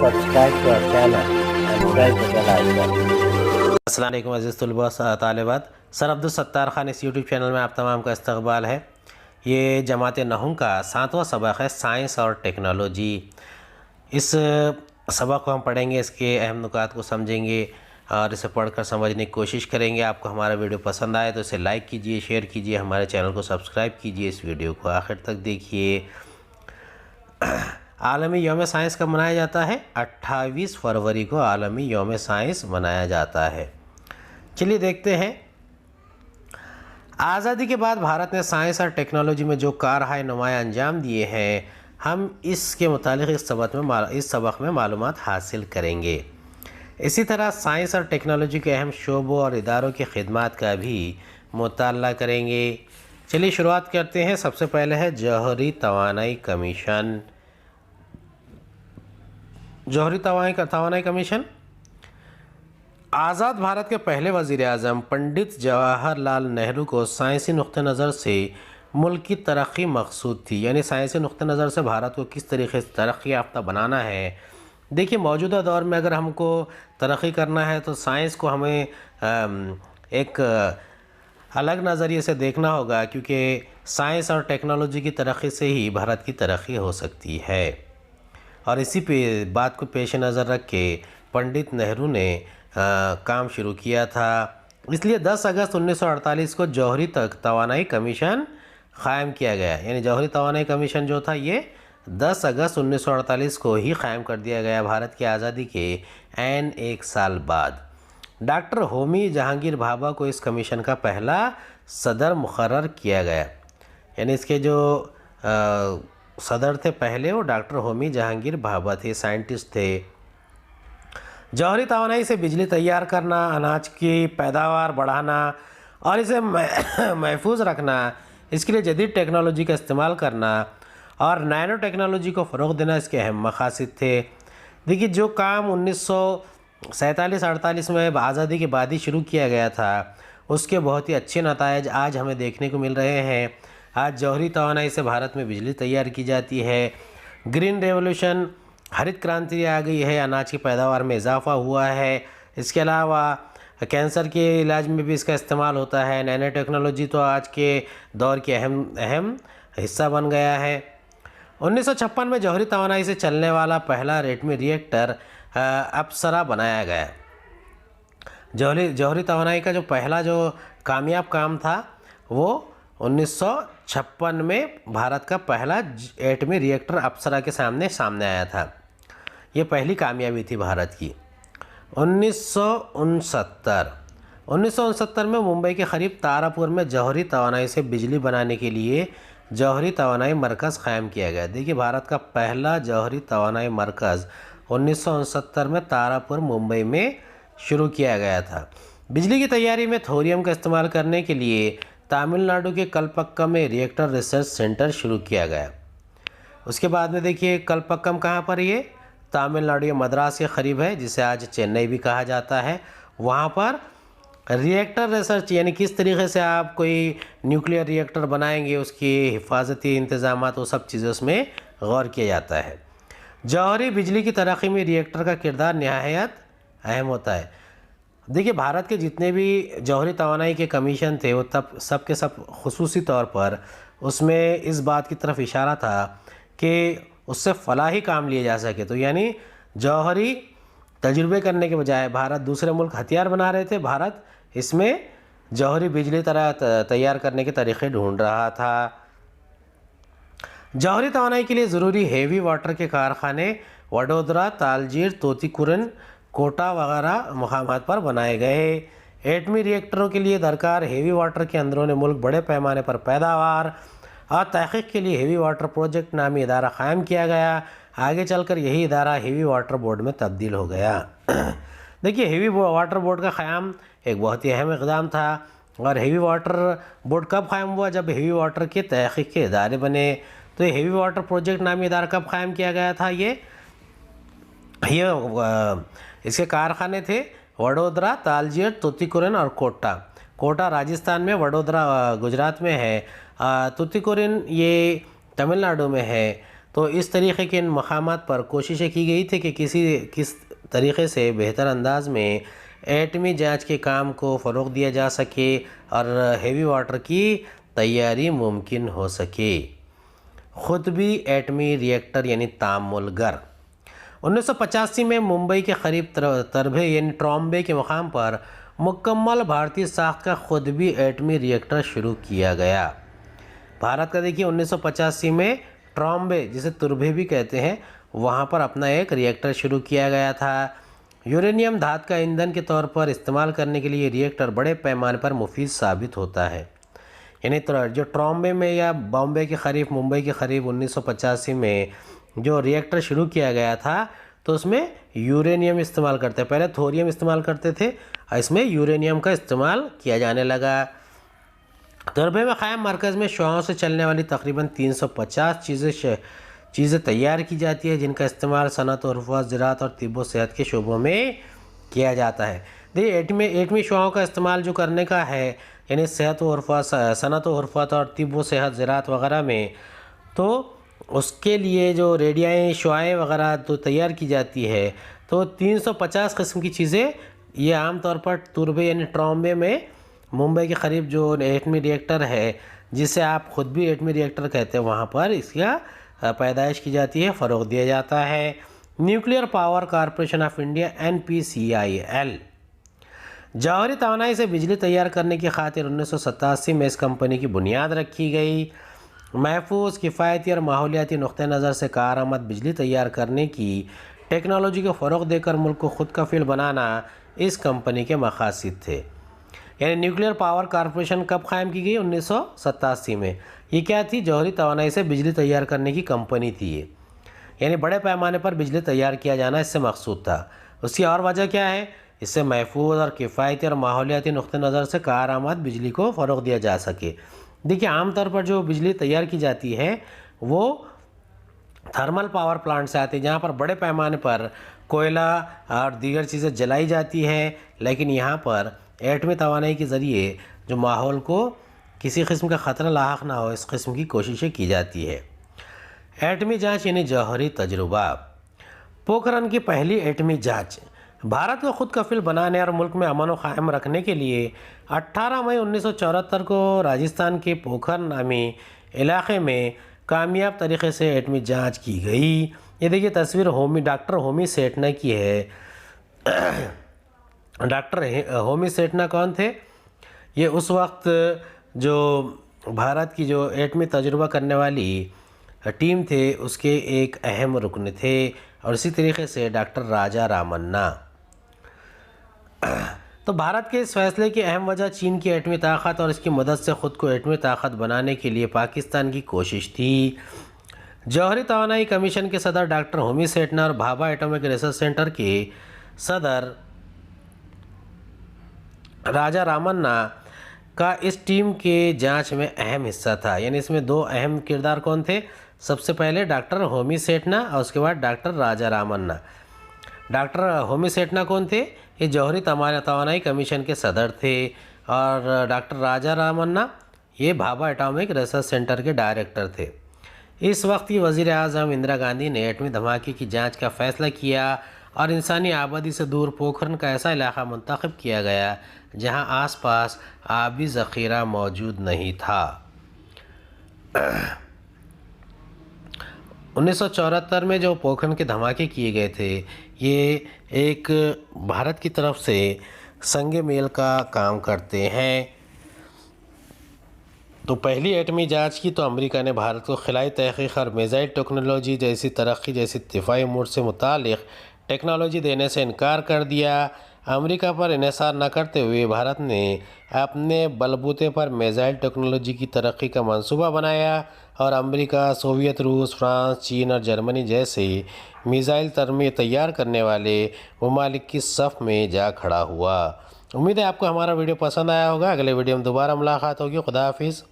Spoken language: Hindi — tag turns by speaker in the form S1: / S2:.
S1: subscribe to our channel and press the bell icon.
S2: अस्सलाम वालेकुम अज़ीज़ तलबा तालिबात। सर अब्दुल सत्तार ख़ान इस यूट्यूब चैनल में आप तमाम का इस्तक़बाल है। ये जमात नहुम का 7वां सबक है, साइंस और टेक्नोलॉजी। इस सबक को हम पढ़ेंगे, इसके अहम नुकात को समझेंगे और इसे पढ़कर समझने की कोशिश करेंगे। आपको हमारा वीडियो पसंद आए तो इसे लाइक कीजिए, शेयर कीजिए, हमारे चैनल को सब्सक्राइब कीजिए। इस वीडियो को आखिर तक देखिए। आलमी यौम साइंस कब मनाया जाता है? 28 फरवरी को आलमी यौम साइंस मनाया जाता है। चलिए देखते हैं। आज़ादी के बाद भारत ने साइंस और टेक्नोलॉजी में जो कारहाय नुमाया अंजाम दिए हैं, हम इसके मुतालिक इस सबक में मालूमात हासिल करेंगे। इसी तरह साइंस और टेक्नोलॉजी के अहम शोबों और इदारों की खिदमत का भी मुताला करेंगे। चलिए शुरुआत करते हैं। सबसे पहले है जौहरी तवानाई कमीशन। जौहरी तवानाई कमीशन आज़ाद भारत के पहले वज़ीर आज़म पंडित जवाहरलाल नेहरू को साइंसी नुक़्ते नज़र से मुल्क की तरक्की मकसूद थी। यानी साइंसी नुक़्ते नज़र से भारत को किस तरीके से तरक्की याफ्ता बनाना है। देखिए, मौजूदा दौर में अगर हमको तरक्की करना है तो साइंस को हमें एक अलग नज़रिए से देखना होगा, क्योंकि साइंस और टेक्नोलॉजी की तरक्की से ही भारत की तरक्की हो सकती है। और इसी बात को पेश नज़र रख के पंडित नेहरू ने काम शुरू किया था। इसलिए 10 अगस्त 1948 को जौहरी तवानाई कमीशन क़ायम किया गया। यानी जौहरी तवानाई कमीशन जो था ये 10 अगस्त 1948 को ही क़ायम कर दिया गया, भारत की आज़ादी के ऐन एक साल बाद। डॉक्टर होमी जहांगीर भाभा को इस कमीशन का पहला सदर मुकर्रर किया गया। यानी इसके जो सदर थे पहले, वो डॉक्टर होमी जहांगीर भाभा थे, साइंटिस्ट थे। जौहरी तवानाई से बिजली तैयार करना, अनाज की पैदावार बढ़ाना और इसे महफूज रखना, इसके लिए जदीद टेक्नोलॉजी का इस्तेमाल करना और नैनो टेक्नोलॉजी को फ़रोग़ देना इसके अहम मक़ासिद थे। देखिए, जो काम 1947-48 में आज़ादी के बाद ही शुरू किया गया था, उसके बहुत ही अच्छे नतायज आज हमें देखने को मिल रहे हैं। आज जौहरी तवानाई से भारत में बिजली तैयार की जाती है। ग्रीन रेवोल्यूशन, हरित क्रांति आ गई है, अनाज की पैदावार में इजाफ़ा हुआ है। इसके अलावा कैंसर के इलाज में भी इसका इस्तेमाल होता है। नैनो टेक्नोलॉजी तो आज के दौर के अहम हिस्सा बन गया है। 1956 में जौहरी तवानाई से चलने वाला पहला एटमी रिएक्टर अप्सरा बनाया गया। जौहरी तवानाई का जो पहला जो कामयाब काम था वो 1956 में भारत का पहला एटमी रिएक्टर अप्सरा के सामने आया था। ये पहली कामयाबी थी भारत की। 1969 में मुंबई के करीब तारापुर में जौहरी तवानाई से बिजली बनाने के लिए जौहरी तवानाई मरकज़ क़ायम किया गया। देखिए, भारत का पहला जौहरी तवानाई मरकज़ 1969 में तारापुर मुंबई में शुरू किया गया था। बिजली की तैयारी में थोरियम का इस्तेमाल करने के लिए तमिलनाडु के कलपक्कम में रिएक्टर रिसर्च सेंटर शुरू किया गया। उसके बाद में देखिए, कलपक्कम कहाँ पर, ये तमिलनाडु या मद्रास के करीब है, जिसे आज चेन्नई भी कहा जाता है। वहाँ पर रिएक्टर रिसर्च, यानी किस तरीके से आप कोई न्यूक्लियर रिएक्टर बनाएंगे, उसकी हिफाजती इंतज़ाम, वो सब चीज़ें उसमें गौर किया जाता है। जौहरी बिजली की तरक्की में रिएक्टर का किरदार नहायत अहम होता है। देखिए, भारत के जितने भी जौहरी तवानाई के कमीशन थे, वो तब सब के सब खुसूसी तौर पर उसमें इस बात की तरफ इशारा था कि उससे फलाही काम लिए जा सके। तो यानी जौहरी तजुर्बे करने के बजाय भारत दूसरे मुल्क हथियार बना रहे थे, भारत इसमें जौहरी बिजली तैयार करने के तरीक़े ढूंढ रहा था। जौहरी तवानाई के लिए ज़रूरी हेवी वाटर के कारखाने वडोदरा, तालचेर, तूतीकोरिन, कोटा वगैरह मुकामात पर बनाए गए। एटमी रिएक्टरों के लिए दरकार हेवी वाटर के अंदरूनी मुल्क बड़े पैमाने पर पैदावार और तहक़ीक़ के लिए हेवी वाटर प्रोजेक्ट नामी इदारा क़ायम किया गया। आगे चलकर यही इदारा हेवी वाटर बोर्ड में तब्दील हो गया। देखिए, हेवी वाटर बोर्ड का क़याम एक बहुत ही अहम इक़दाम था। और हेवी वाटर बोर्ड कब क़ायम हुआ? जब हेवी वाटर के तहक़ीक़ के इदारे बने। तो ये हेवी वाटर प्रोजेक्ट नामी इदारा कब क़ायम किया गया था? ये इसके कारखाने थे वडोदरा, तालचेर, तूतीकोरिन और कोटा राजस्थान में, वडोदरा गुजरात में है, तूतीकोरिन ये तमिलनाडु में है। तो इस तरीक़े के इन मकामात पर कोशिशें की गई थी कि किस तरीक़े से बेहतर अंदाज में एटमी जांच के काम को फ़रोग़ दिया जा सके और हेवी वाटर की तैयारी मुमकिन हो सके। खुतबी एटमी रिएक्टर यानी तामुलगर 1985 में मुंबई के करीब तरबे यानी ट्रॉम्बे के मकाम पर मुकम्मल भारतीय साख्त का खुतबी एटमी रिएक्टर शुरू किया गया। भारत का देखिए 1985 में ट्रॉम्बे, जिसे तुरबे भी कहते हैं, वहाँ पर अपना एक रिएक्टर शुरू किया गया था। यूरेनियम धातु का ईंधन के तौर पर इस्तेमाल करने के लिए रिएक्टर बड़े पैमाने पर मुफीद साबित होता है। यानी तो जो ट्रॉम्बे में या बॉम्बे के करीब, मुंबई के करीब 1985 में जो रिएक्टर शुरू किया गया था तो उसमें यूरेनियम इस्तेमाल करते, पहले थोरियम इस्तेमाल करते थे, इसमें यूरेनियम का इस्तेमाल किया जाने लगा। तुरबे में क़ायम मरकज़ में शुआओं से चलने वाली तकरीबन 350 चीज़ें तैयार की जाती है, जिनका इस्तेमाल सनत और उर्फ़ा, ज़राअत और तिब्ब और सेहत के शोबों में किया जाता है। देखिए एटमी शुआओं का इस्तेमाल जो करने का है, यानी सेहत व उर्फ़ा, सनत व उर्फ़ा और तिब्ब और सेहत, ज़राअत वगैरह में, तो उसके लिए जो रेडियाएँ शुआएँ वगैरह तो तैयार की जाती है, तो 350 किस्म की चीज़ें ये आम तौर पर तुरबे यानी ट्रॉम्बे में मुंबई के करीब जो एटमी रिएक्टर है, जिसे आप खुद भी एटमी रिएक्टर कहते हैं, वहाँ पर इसका पैदाइश की जाती है, फ़रोग़ दिया जाता है। Nuclear power corporation of India NPCIL जौहरी तवानाई से बिजली तैयार करने की खातिर 1987 में इस कंपनी की बुनियाद रखी गई। महफूज, किफ़ायती और माहौलियाती नुक़्ते नज़र से कारआमद बिजली तैयार करने की टेक्नोलॉजी को फ़रोग़ देकर मुल्क को खुद कफ़ील बनाना इस कंपनी के मक़ासिद थे। यानी न्यूक्लियर पावर कॉरपोरेशन कब क़ायम की गई? 1987 में। ये क्या थी? जौहरी तवानाई से बिजली तैयार करने की कंपनी थी ये, यानी बड़े पैमाने पर बिजली तैयार किया जाना इससे मकसूद था। उसकी और वजह क्या है? इससे महफूज और किफ़ायती और माहौलियाती नुक़्ते नज़र से कारआमद बिजली को फ़रोग़ दिया जा सके। देखिए आमतौर पर जो बिजली तैयार की जाती है वो थर्मल पावर प्लांट से आती है, जहाँ पर बड़े पैमाने पर कोयला और दीगर चीज़ें जलाई जाती है, लेकिन यहाँ पर एटमी तवानाई के ज़रिए जो माहौल को किसी किस्म का ख़तरा लाहक ना हो, इस किस्म की कोशिशें की जाती है। एटमी जांच यानी जौहरी तजुर्बा। पोखरण की पहली एटमी जांच भारत को खुद कफिल बनाने और मुल्क में अमन व कायम रखने के लिए 18 मई 1974 को राजस्थान के पोखरण नामी इलाक़े में कामयाब तरीक़े से एटमी जांच की गई। ये देखिए तस्वीर डॉक्टर होमी सेठना की है। डॉक्टर होमी सेठना कौन थे? ये उस वक्त जो भारत की जो एटमी तजुर्बा करने वाली टीम थे उसके एक अहम रुकन थे। और इसी तरीके से डॉक्टर राजा रामन्ना। तो भारत के इस फैसले की अहम वजह चीन की एटमी ताकत और इसकी मदद से ख़ुद को एटमी ताकत बनाने के लिए पाकिस्तान की कोशिश थी। जौहरी तवानाई कमीशन के सदर डॉक्टर होमी सेठना और भाभा एटॉमिक रिसर्च सेंटर के सदर राजा रामन्ना का इस टीम के जांच में अहम हिस्सा था। यानी इसमें दो अहम किरदार कौन थे? सबसे पहले डॉक्टर होमी सेठना और उसके बाद डॉक्टर राजा रामन्ना। डॉक्टर होमी सेठना कौन थे? ये जौहरी तवानाई कमीशन के सदर थे। और डॉक्टर राजा रामन्ना ये भाभा एटॉमिक रिसर्च सेंटर के डायरेक्टर थे। इस वक्त की वज़ीर आज़म इंदिरा गांधी ने एटमी धमाके की जांच का फ़ैसला किया और इंसानी आबादी से दूर पोखरण का ऐसा इलाक़ा मुंतखब किया गया जहां आसपास आबी ज़ख़ीरा मौजूद नहीं था। 1974 में जो पोखरण के धमाके किए गए थे ये एक भारत की तरफ से संग मेल का काम करते हैं। तो पहली एटमी जांच की तो अमेरिका ने भारत को खिलाई तहक़ीक़ और मिसाइल टेक्नोलॉजी जैसी तरक्की जैसी दिफ़ाई उमूर से मुतालिक टेक्नोलॉजी देने से इनकार कर दिया। अमेरिका पर इन्हिसार न करते हुए भारत ने अपने बलबूते पर मिसाइल टेक्नोलॉजी की तरक्की का मंसूबा बनाया और अमेरिका, सोवियत रूस, फ्रांस, चीन और जर्मनी जैसे मिसाइल तरमीम तैयार करने वाले ममालिक की सफ़ में जा खड़ा हुआ। उम्मीद है आपको हमारा वीडियो पसंद आया होगा। अगले वीडियो में दोबारा मुलाकात होगी। खुदा हाफिज़।